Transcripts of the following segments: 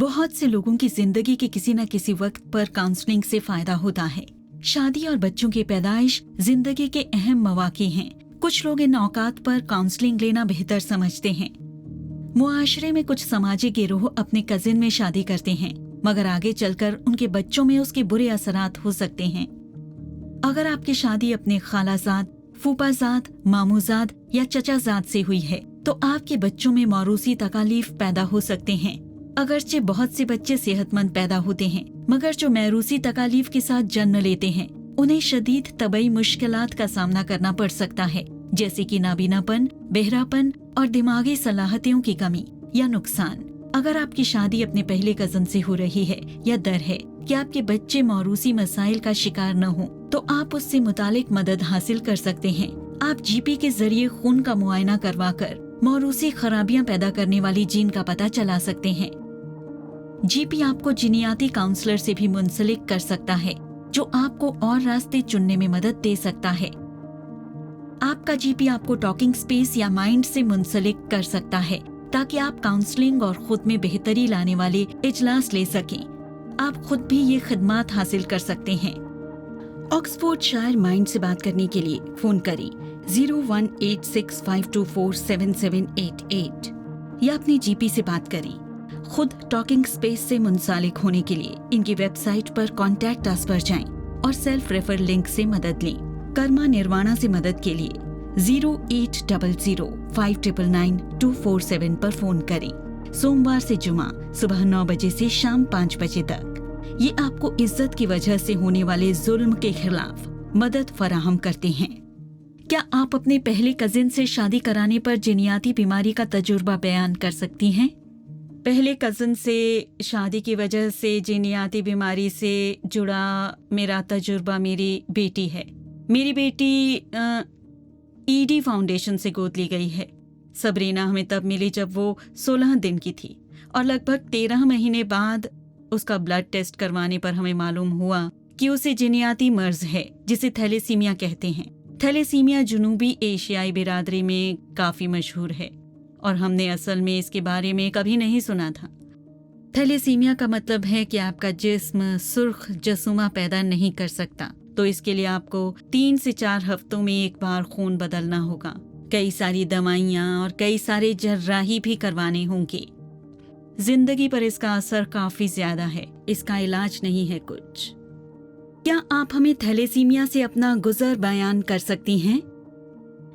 बहुत से लोगों की जिंदगी के किसी न किसी वक्त पर काउंसलिंग से फायदा होता है। शादी और बच्चों की पैदाइश जिंदगी के अहम मौके हैं। कुछ लोग इन औकात पर काउंसलिंग लेना बेहतर समझते हैं। मुआशरे में कुछ सामाजिक गिरोह अपने कजिन में शादी करते हैं, मगर आगे चलकर उनके बच्चों में उसके बुरे असरात हो सकते हैं। अगर आपकी शादी अपने खालाजाद, फूफाजाद, मामूजाद या चचाजाद से हुई है तो आपके बच्चों में मौरूसी तकालीफ पैदा हो सकते हैं। अगरचे बहुत से बच्चे सेहतमंद पैदा होते हैं, मगर जो मैरूसी तकालीफ के साथ जन्म लेते हैं उन्हें शदीद तबई मुश्किलात का सामना करना पड़ सकता है, जैसे कि नाबीनापन, बहरापन और दिमागी सलाहियतों की कमी या नुकसान। अगर आपकी शादी अपने पहले कजन से हो रही है या डर है कि आपके बच्चे मौरूसी मसाइल का शिकार न हो, तो आप उससे मुतालिक मदद हासिल कर सकते हैं। आप जीपी के जरिए खून का मुआयना करवाकर मौरूसी खराबियां पैदा करने वाली जीन का पता चला सकते हैं। जीपी आपको जीनियाती काउंसलर से भी मुंसलिक कर सकता है, जो आपको और रास्ते चुनने में मदद दे सकता है। आपका जीपी आपको टॉकिंग स्पेस या माइंड से मुंसलिक कर सकता है, ताकि आप काउंसलिंग और खुद में बेहतरी लाने वाले इजलास ले सकें। आप खुद भी ये खिदमात हासिल कर सकते हैं। ऑक्सफोर्डशायर माइंड से बात करने के लिए फोन करें 018652477788 या अपने जीपी से बात करें। खुद टॉकिंग स्पेस से मुंसलिक होने के लिए इनकी वेबसाइट पर कॉन्टैक्ट अस पर जाएं और सेल्फ रेफर लिंक से मदद लें। कर्मा निर्वाणा से मदद के लिए 0800599247 पर फोन करें। सोमवार से जुमा सुबह 9 बजे से शाम 5 बजे तक। ये आपको इज्जत की वजह से होने वाले जुल्म के खिलाफ मदद फराहम करते हैं। क्या आप अपने पहले कजिन से शादी कराने पर जीनियाती बीमारी का तजुर्बा बयान कर सकती हैं? पहले कज़न से शादी की वजह से जीनियाती बीमारी से जुड़ा मेरा तजुर्बा मेरी बेटी है। मेरी बेटी ईडी फाउंडेशन से गोद ली गई है। सबरीना हमें तब मिली जब वो 16 दिन की थी और लगभग 13 महीने बाद उसका ब्लड टेस्ट करवाने पर हमें मालूम हुआ कि उसे जीनियाती मर्ज है, जिसे थैलेसीमिया कहते हैं। थैलेसीमिया जुनूबी एशियाई बिरादरी में काफ़ी मशहूर है और हमने असल में इसके बारे में कभी नहीं सुना था। थैलेसीमिया का मतलब है कि आपका जिस्म सुर्ख जसूमा पैदा नहीं कर सकता, तो इसके लिए आपको 3 से 4 हफ्तों में एक बार खून बदलना होगा। कई सारी दवाइयाँ और कई सारे जर्राही भी करवाने होंगे। जिंदगी पर इसका असर काफी ज्यादा है। इसका इलाज नहीं है कुछ। क्या आप हमें थैलेसीमिया से अपना गुजर बयान कर सकती हैं?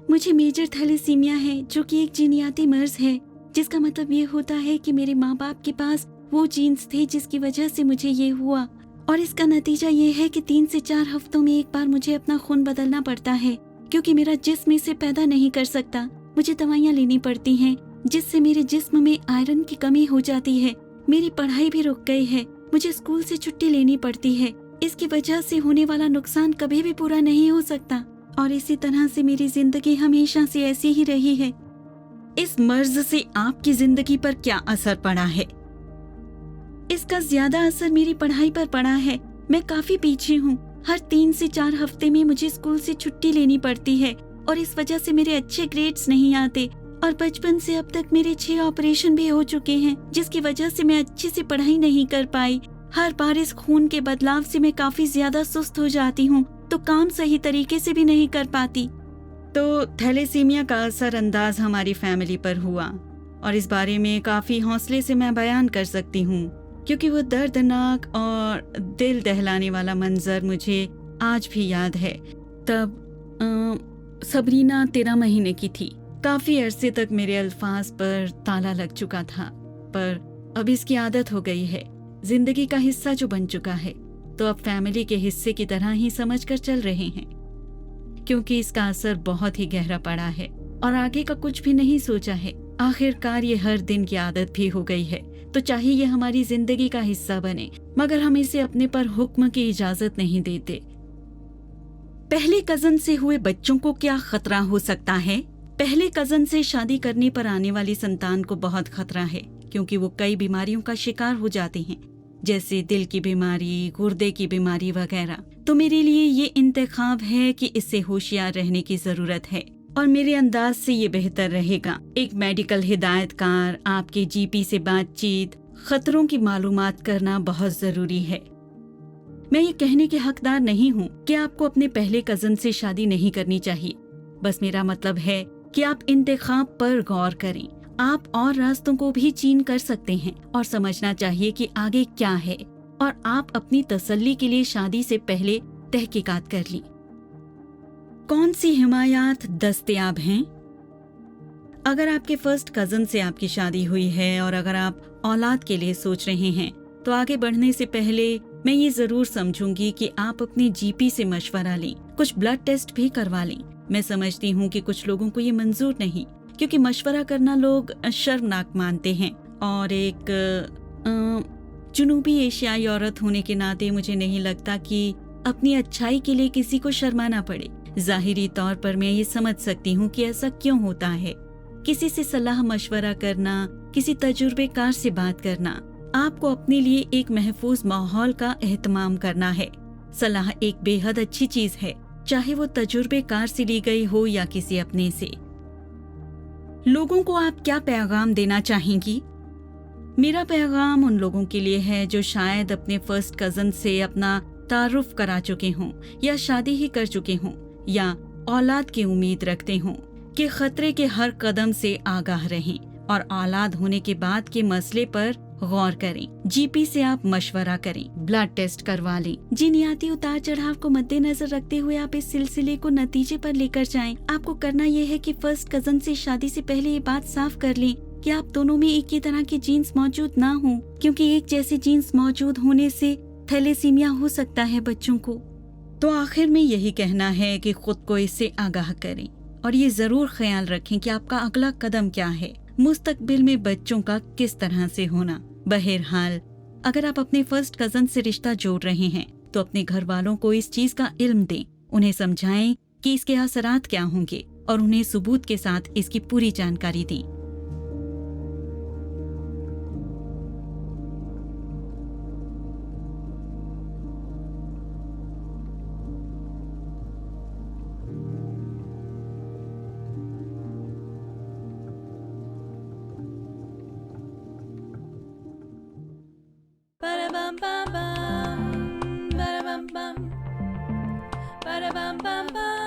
मुझे मेजर थैलेसीमिया है, जो कि एक जीनियाती मर्ज है, जिसका मतलब ये होता है कि मेरे माँ बाप के पास वो जीन्स थे जिसकी वजह से मुझे ये हुआ, और इसका नतीजा ये है कि 3 से 4 हफ्तों में एक बार मुझे अपना खून बदलना पड़ता है, क्योंकि मेरा जिस्म इसे पैदा नहीं कर सकता। मुझे दवाइयाँ लेनी पड़ती हैं, जिससे मेरे जिस्म में आयरन की कमी हो जाती है। मेरी पढ़ाई भी रुक गई है। मुझे स्कूल से छुट्टी लेनी पड़ती है। इसकी वजह से होने वाला नुकसान कभी भी पूरा नहीं हो सकता, और इसी तरह से मेरी जिंदगी हमेशा से ऐसी ही रही है। इस मर्ज से आपकी जिंदगी पर क्या असर पड़ा है? इसका ज्यादा असर मेरी पढ़ाई पर पड़ा है। मैं काफी पीछे हूँ। हर 3 से 4 हफ्ते में मुझे स्कूल से छुट्टी लेनी पड़ती है, और इस वजह से मेरे अच्छे ग्रेड्स नहीं आते। और बचपन से अब तक मेरे 6 ऑपरेशन भी हो चुके हैं, जिसकी वजह से मैं अच्छे से पढ़ाई नहीं कर पाई। हर बार इस खून के बदलाव से मैं काफी ज्यादा सुस्त हो जाती हूँ, तो काम सही तरीके से भी नहीं कर पाती। तो थैलेसीमिया का असर अंदाज हमारी फैमिली पर हुआ, और इस बारे में काफी हौसले से मैं बयान कर सकती हूँ, क्योंकि वो दर्दनाक और दिल दहलाने वाला मंजर मुझे आज भी याद है। तब सबरीना 13 महीने की थी। काफी अरसे तक मेरे अल्फाज पर ताला लग चुका था, पर अब इसकी आदत हो गई है। जिंदगी का हिस्सा जो बन चुका है, तो अब फैमिली के हिस्से की तरह ही समझकर चल रहे हैं, क्योंकि इसका असर बहुत ही गहरा पड़ा है और आगे का कुछ भी नहीं सोचा है। आखिरकार ये हर दिन की आदत भी हो गई है, तो चाहे ये हमारी जिंदगी का हिस्सा बने, मगर हम इसे अपने पर हुक्म की इजाजत नहीं देते। पहले कजन से हुए बच्चों को क्या खतरा हो सकता है? पहले कजन से शादी करने पर आने वाली संतान को बहुत खतरा है, क्योंकि वो कई बीमारियों का शिकार हो जाते हैं, जैसे दिल की बीमारी, गुर्दे की बीमारी वगैरह। तो मेरे लिए ये इंतखाब है कि इससे होशियार रहने की जरूरत है, और मेरे अंदाज से ये बेहतर रहेगा। एक मेडिकल हिदायतकार, आपके जीपी से बातचीत, खतरों की मालूमात करना बहुत जरूरी है। मैं ये कहने के हकदार नहीं हूँ कि आपको अपने पहले कजन से शादी नहीं करनी चाहिए। बस मेरा मतलब है कि आप इंतखाब पर गौर करें। आप और रास्तों को भी चीन कर सकते हैं और समझना चाहिए कि आगे क्या है, और आप अपनी तसल्ली के लिए शादी से पहले तहकीकात कर ली। कौन सी हिमायत दस्तयाब हैं? अगर आपके फर्स्ट कजन से आपकी शादी हुई है और अगर आप औलाद के लिए सोच रहे हैं, तो आगे बढ़ने से पहले मैं ये जरूर समझूंगी कि आप अपने जीपी से मशवरा लें, कुछ ब्लड टेस्ट भी करवा लें। मैं समझती हूँ कि कुछ लोगों को ये मंजूर नहीं, क्योंकि मशवरा करना लोग शर्मनाक मानते हैं, और एक जनूबी एशियाई औरत होने के नाते मुझे नहीं लगता कि अपनी अच्छाई के लिए किसी को शर्माना पड़े। जाहिरी तौर पर मैं ये समझ सकती हूँ कि ऐसा क्यों होता है। किसी से सलाह मशवरा करना, किसी तजुर्बेकार से बात करना, आपको अपने लिए एक महफूज माहौल का एहतमाम करना है। सलाह एक बेहद अच्छी चीज है, चाहे वो तजुर्बेकार से ली गई हो या किसी अपने से। लोगों को आप क्या पैगाम देना चाहेंगी? मेरा पैगाम उन लोगों के लिए है जो शायद अपने फर्स्ट कजन से अपना तारुफ करा चुके हों, या शादी ही कर चुके हों, या औलाद की उम्मीद रखते हों, कि खतरे के हर कदम से आगाह रहें और औलाद होने के बाद के मसले पर गौर करें। जीपी से आप मशवरा करें, ब्लड टेस्ट करवा लें। जीनियाती उतार चढ़ाव को मद्देनजर रखते हुए आप इस सिलसिले को नतीजे पर लेकर जाएं। आपको करना यह है कि फर्स्ट कजन से शादी से पहले ये बात साफ कर लें कि आप दोनों में एक ही तरह के जीन्स मौजूद ना हों, क्योंकि एक जैसे जीन्स मौजूद होने से थैलेसीमिया हो सकता है बच्चों को। तो आखिर में यही कहना है कि खुद को इससे आगाह करें और ये जरूर ख्याल रखें कि आपका अगला कदम क्या है, मुस्तकबिल में बच्चों का किस तरह से होना। बहरहाल, अगर आप अपने फर्स्ट कजन से रिश्ता जोड़ रहे हैं तो अपने घर वालों को इस चीज का इल्म दें, उन्हें समझाएं कि इसके असरात क्या होंगे और उन्हें सबूत के साथ इसकी पूरी जानकारी दें। Ba-da-bum bum bum, ba-da-bum bum, ba-da-bum bum bum.